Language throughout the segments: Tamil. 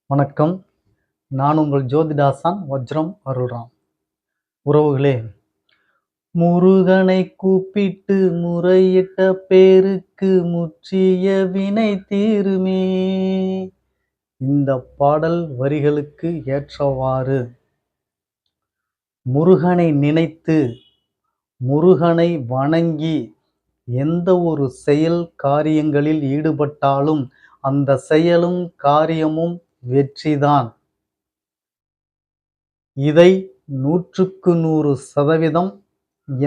வணக்கம். நான் உங்கள் ஜோதிடாசான் வஜ்ரம் அருள்ராம். உறவுகளே, முருகனை கூப்பிட்டு முறையிட்ட பேருக்கு முற்றிய வினை தீருமே. இந்த பாடல் வரிகளுக்கு ஏற்றவாறு முருகனை நினைத்து முருகனை வணங்கி எந்த ஒரு செயல் காரியங்களில் ஈடுபட்டாலும் அந்த செயலும் காரியமும் வெற்றிதான். இதை 100க்கு 100%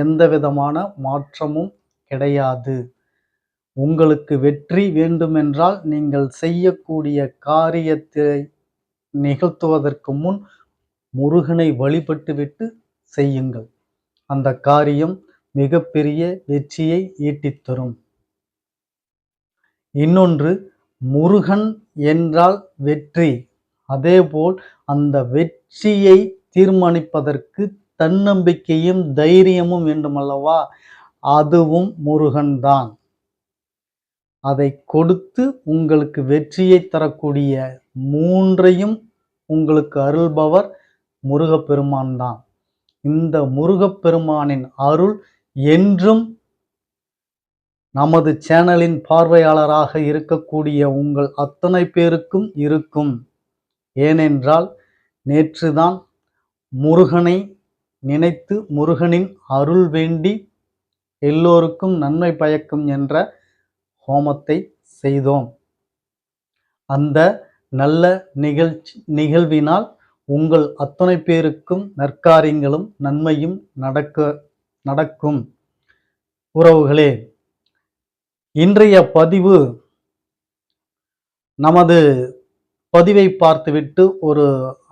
எந்த விதமான மாற்றமும் கிடையாது. உங்களுக்கு வெற்றி வேண்டுமென்றால் நீங்கள் செய்யக்கூடிய காரியத்தை நிகழ்த்துவதற்கு முன் முருகனை வழிபட்டுவிட்டு செய்யுங்கள். அந்த காரியம் மிகப்பெரிய வெற்றியை ஈட்டித்தரும். இன்னொன்று, முருகன் என்றால் வெற்றி. அதேபோல் அந்த வெற்றியை தீர்மானிப்பதற்கு தன்னம்பிக்கையும் தைரியமும் வேண்டுமல்லவா? அதுவும் முருகன்தான். அதை கொடுத்து உங்களுக்கு வெற்றியை தரக்கூடிய 3ஐயும் உங்களுக்கு அருள்பவர் முருகப்பெருமான் தான். இந்த முருகப்பெருமானின் அருள் என்றும் நமது சேனலின் பார்வையாளராக இருக்கக்கூடிய உங்கள் அத்தனை பேருக்கும் இருக்கும். ஏனென்றால் நேற்றுதான் முருகனை நினைத்து முருகனின் அருள் வேண்டி எல்லோருக்கும் நன்மை பயக்கும் என்ற ஹோமத்தை செய்தோம். அந்த நல்ல நிகழ்வினால் உங்கள் அத்தனை பேருக்கும் நற்காரியங்களும் நன்மையும் நடக்கும். உறவுகளே, இன்றைய பதிவு நமது பதிவை பார்த்துவிட்டு ஒரு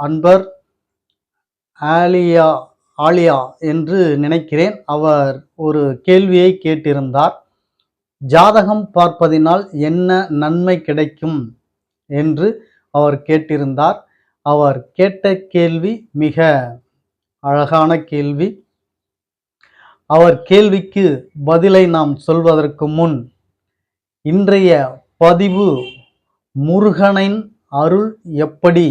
அன்பர் ஆலியா என்று நினைக்கிறேன், அவர் ஒரு கேள்வியை கேட்டிருந்தார். ஜாதகம் பார்ப்பதினால் என்ன நன்மை கிடைக்கும் என்று அவர் கேட்டிருந்தார். அவர் கேட்ட கேள்வி மிக அழகான கேள்வி. அவர் கேள்விக்கு பதிலை நாம் சொல்வதற்கு முன் இன்றைய பதிவு முருகனின் அருள் எப்படி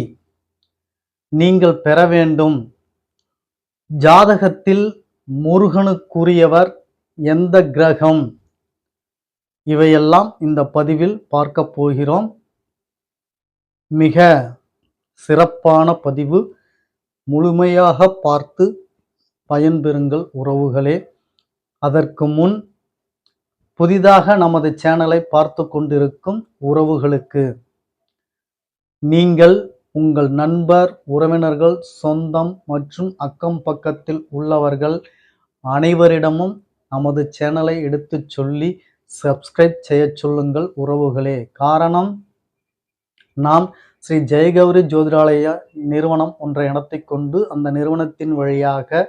நீங்கள் பெற வேண்டும், ஜாதகத்தில் முருகனுக்குரியவர் எந்த கிரகம், இவையெல்லாம் இந்த பதிவில் பார்க்க போகிறோம். மிக சிறப்பான பதிவு. முழுமையாக பார்த்து பயன்பெறுங்கள் உறவுகளே. அதற்கு முன் புதிதாக நமது சேனலை பார்த்து கொண்டிருக்கும் உறவுகளுக்கு, நீங்கள் உங்கள் நண்பர், உறவினர்கள், சொந்தம் மற்றும் அக்கம் பக்கத்தில் உள்ளவர்கள் அனைவரிடமும் நமது சேனலை எடுத்து சொல்லி சப்ஸ்கிரைப் செய்ய சொல்லுங்கள் உறவுகளே. காரணம், நாம் ஸ்ரீ ஜெயகௌரி ஜோதிடாலய நிறுவனம் ஒன்றை நடத்தி கொண்டு அந்த நிறுவனத்தின் வழியாக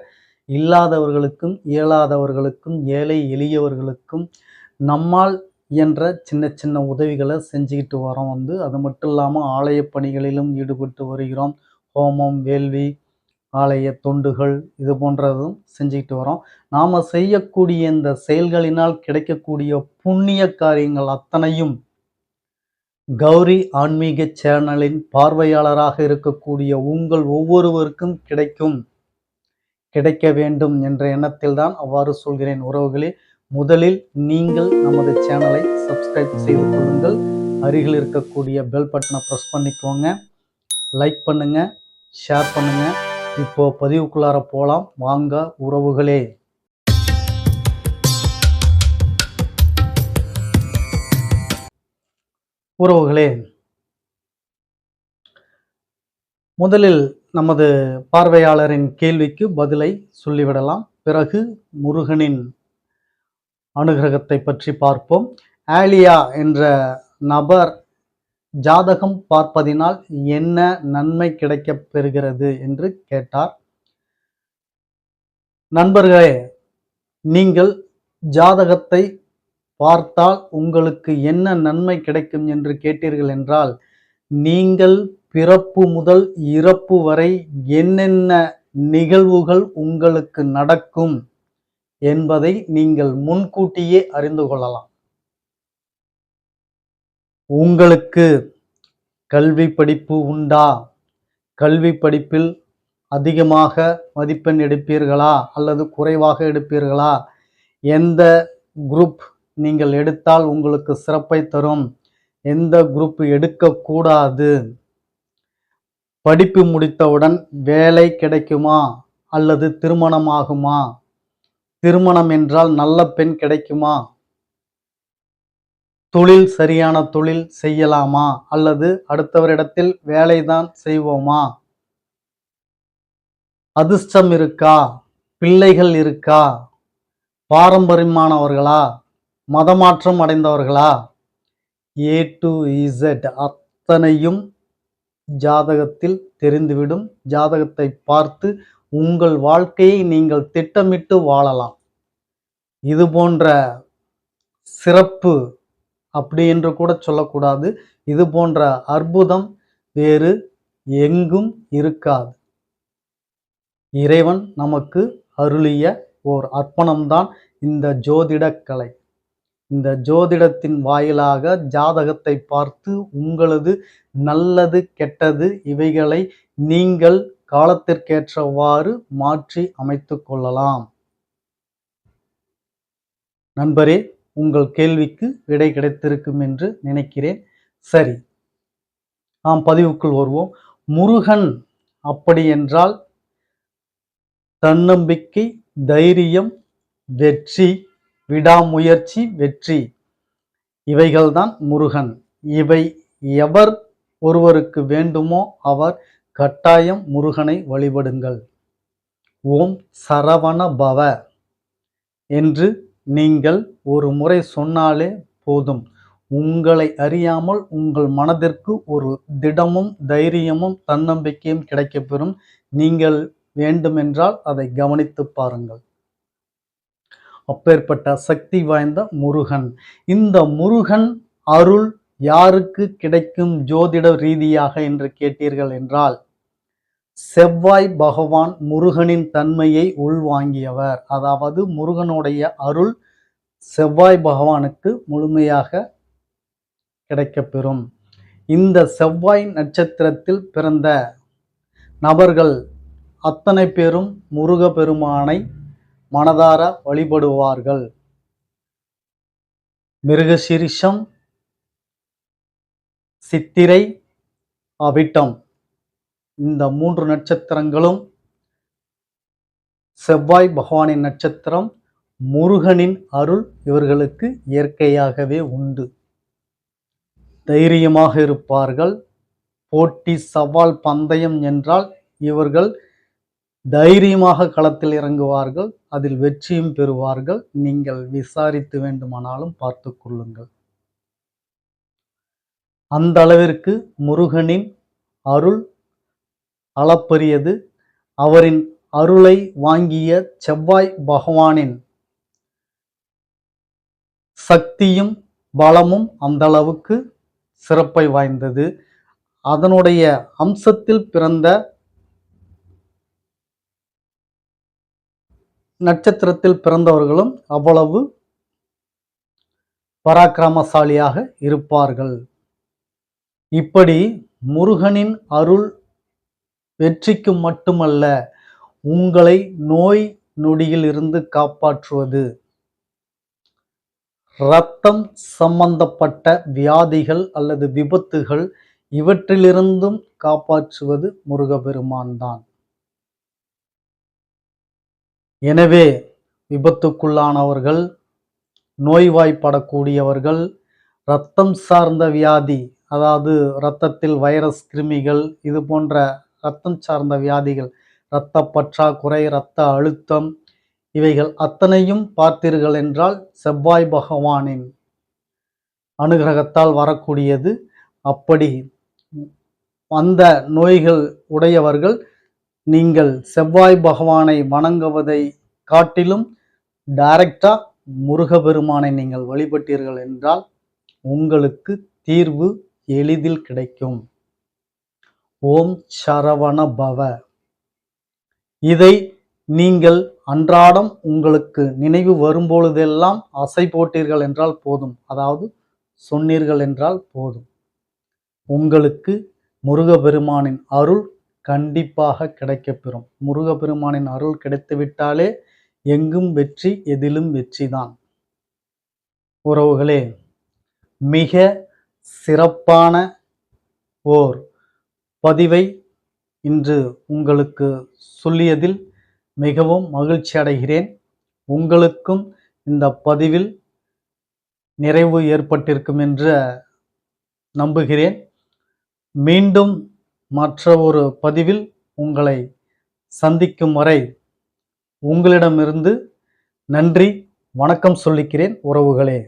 இல்லாதவர்களுக்கும் இயலாதவர்களுக்கும் ஏழை எளியவர்களுக்கும் நம்மால் என்ற சின்ன சின்ன உதவிகளை செஞ்சுக்கிட்டு வரோம். அது மட்டும் இல்லாமல் ஆலய பணிகளிலும் ஈடுபட்டு வருகிறோம். ஹோமம், வேள்வி, ஆலய தொண்டுகள் இது போன்றதும் செஞ்சுக்கிட்டு வரோம். நாம் செய்யக்கூடிய இந்த செயல்களினால் கிடைக்கக்கூடிய புண்ணிய காரியங்கள் அத்தனையும் கௌரி ஆன்மீக சேனலின் பார்வையாளராக இருக்கக்கூடிய உங்கள் ஒவ்வொருவருக்கும் கிடைக்க வேண்டும் என்ற எண்ணத்தில் தான் அவ்வாறு சொல்கிறேன் உறவுகளே. முதலில் நீங்கள் நமது சேனலை சப்ஸ்கிரைப் செய்து கொள்ளுங்கள். அருகில் இருக்கக்கூடிய பெல் பட்டனை ப்ரெஸ் பண்ணிக்கோங்க. லைக் பண்ணுங்க, ஷேர் பண்ணுங்க. இப்போ பதிவுக்குள்ளார போகலாம் வாங்க உறவுகளே. உறவுகளே, முதலில் நமது பார்வையாளரின் கேள்விக்கு பதிலை சொல்லிவிடலாம். பிறகு முருகனின் அனுகிரகத்தை பற்றி பார்ப்போம். ஆலியா என்ற நபர் ஜாதகம் பார்ப்பதினால் என்ன நன்மை கிடைக்கப் பெறுகிறது என்று கேட்டார். நண்பர்களே, நீங்கள் ஜாதகத்தை பார்த்தால் உங்களுக்கு என்ன நன்மை கிடைக்கும் என்று கேட்டீர்கள் என்றால், நீங்கள் பிறப்பு முதல் இறப்பு வரை என்னென்ன நிகழ்வுகள் உங்களுக்கு நடக்கும் என்பதை நீங்கள் முன்கூட்டியே அறிந்து கொள்ளலாம். உங்களுக்கு கல்வி படிப்பு உண்டா? கல்வி படிப்பில் அதிகமாக மதிப்பெண் எடுப்பீர்களா அல்லது குறைவாக எடுப்பீர்களா? எந்த குரூப் நீங்கள் எடுத்தால் உங்களுக்கு சிறப்பை தரும்? எந்த குரூப் எடுக்கக்கூடாது? படிப்பு முடித்தவுடன் வேலை கிடைக்குமா அல்லது திருமணம் ஆகுமா? திருமணம் என்றால் நல்ல பெண் கிடைக்குமா? தொழில் சரியான தொழில் செய்யலாமா அல்லது அடுத்தவரிடத்தில் வேலைதான் செய்வோமா? அதிர்ஷ்டம் இருக்கா? பிள்ளைகள் இருக்கா? பாரம்பரியமானவர்களா? மதமாற்றம் அடைந்தவர்களா? A to Z அத்தனையும் ஜாதகத்தில் தெரிந்துவிடும். ஜாதகத்தை பார்த்து உங்கள் வாழ்க்கையை நீங்கள் திட்டமிட்டு வாழலாம். இது போன்ற சிறப்பு அப்படி என்று கூட சொல்லக்கூடாது. இது போன்ற அற்புதம் வேறு எங்கும் இருக்காது. இறைவன் நமக்கு அருளிய ஓர் அர்ப்பணம்தான் இந்த ஜோதிடக் கலை. இந்த ஜோதிடத்தின் வாயிலாக ஜாதகத்தை பார்த்து உங்களது நல்லது கெட்டது இவைகளை நீங்கள் காலத்திற்கேற்றவாறு மாற்றி அமைத்துக் கொள்ளலாம். நண்பரே, உங்கள் கேள்விக்கு விடை கிடைத்திருக்கும் என்று நினைக்கிறேன். சரி, நாம் பதிவுக்குள் வருவோம். முருகன் அப்படி என்றால் தன்னம்பிக்கை, தைரியம், வெற்றி, விடாமுயற்சி, வெற்றி, இவைகள்தான் முருகன். இவை எவர் ஒருவருக்கு வேண்டுமோ அவர் கட்டாயம் முருகனை வழிபடுங்கள். ஓம் சரவண பவ என்று நீங்கள் ஒரு முறை சொன்னாலே போதும். உங்களை அறியாமல் உங்கள் மனதிற்கு ஒரு திடமும் தைரியமும் தன்னம்பிக்கையும் கிடைக்கப்பெறும். நீங்கள் வேண்டுமென்றால் அதை கவனித்து பாருங்கள். அப்பேற்பட்ட சக்தி வாய்ந்த முருகன். இந்த முருகன் அருள் யாருக்கு கிடைக்கும் ஜோதிட ரீதியாக என்று கேட்டீர்கள் என்றால், செவ்வாய் பகவான் முருகனின் தன்மையை உள்வாங்கியவர். அதாவது முருகனுடைய அருள் செவ்வாய் பகவானுக்கு முழுமையாக கிடைக்கப்பெறும். இந்த செவ்வாய் நட்சத்திரத்தில் பிறந்த நபர்கள் அத்தனை பேரும் முருகப்பெருமானை மனதார வழிபடுவார்கள். மிருகசீரிஷம், சித்திரை, அவிட்டம் இந்த 3 நட்சத்திரங்களும் செவ்வாய் பகவானின் நட்சத்திரம். முருகனின் அருள் இவர்களுக்கு இயற்கையாகவே உண்டு. தைரியமாக இருப்பார்கள். போட்டி, சவால், பந்தயம் என்றால் இவர்கள் தைரியமாக களத்தில் இறங்குவார்கள். அதில் வெற்றியும் பெறுவார்கள். நீங்கள் விசாரித்து வேண்டுமானாலும் பார்த்து கொள்ளுங்கள். அந்த அளவிற்கு முருகனின் அருள் அளப்பரியது. அவரின் அருளை வாங்கிய செவ்வாய் பகவானின் சக்தியும் பலமும் அந்த அளவுக்கு சிறப்பை வாய்ந்தது. அதனுடைய அம்சத்தில் பிறந்த நட்சத்திரத்தில் பிறந்தவர்களும் அவ்வளவு பராக்கிரமசாலியாக இருப்பார்கள். இப்படி முருகனின் அருள் வெற்றிக்கு மட்டுமல்ல, உங்களை நோய் நொடியில் இருந்து காப்பாற்றுவது, இரத்தம் சம்பந்தப்பட்ட வியாதிகள் அல்லது விபத்துகள் இவற்றிலிருந்தும் காப்பாற்றுவது முருகப்பெருமான் தான். எனவே விபத்துக்குள்ளானவர்கள், நோய்வாய்ப்படக்கூடியவர்கள், இரத்தம் சார்ந்த வியாதி, அதாவது இரத்தத்தில் வைரஸ், கிருமிகள், இது போன்ற இரத்தம் சார்ந்த வியாதிகள், இரத்த பற்றாக்குறை, இரத்த அழுத்தம், இவைகள் அத்தனையும் பார்த்தீர்கள் என்றால் செவ்வாய் பகவானின் அனுகிரகத்தால் வரக்கூடியது. அப்படி அந்த நோய்கள் உடையவர்கள் நீங்கள் செவ்வாய் பகவானை வணங்குவதை காட்டிலும் டைரக்டா முருகப்பெருமானை நீங்கள் வழிபட்டீர்கள் என்றால் உங்களுக்கு தீர்வு எளிதில் கிடைக்கும். ஓம் சரவண பவ. இதை நீங்கள் அன்றாடம் உங்களுக்கு நினைவு வரும்பொழுதெல்லாம் அசை போட்டீர்கள் என்றால் போதும். அதாவது சொன்னீர்கள் என்றால் போதும். உங்களுக்கு முருகப்பெருமானின் அருள் கண்டிப்பாக கிடைக்கப்பெறும். முருகப்பெருமானின் அருள் கிடைத்துவிட்டாலே எங்கும் வெற்றி, எதிலும் வெற்றிதான். உறவுகளே, மிக சிறப்பான ஓர் பதிவை இன்று உங்களுக்கு சொல்லியதில் மிகவும் மகிழ்ச்சி அடைகிறேன். உங்களுக்கும் இந்த பதிவில் நிறைவு ஏற்பட்டிருக்கும் என்று நம்புகிறேன். மீண்டும் மற்ற ஒரு பதிவில் உங்களை சந்திக்கும் வரை உங்களிடமிருந்து நன்றி, வணக்கம் சொல்லிக்கிறேன் உறவுகளே.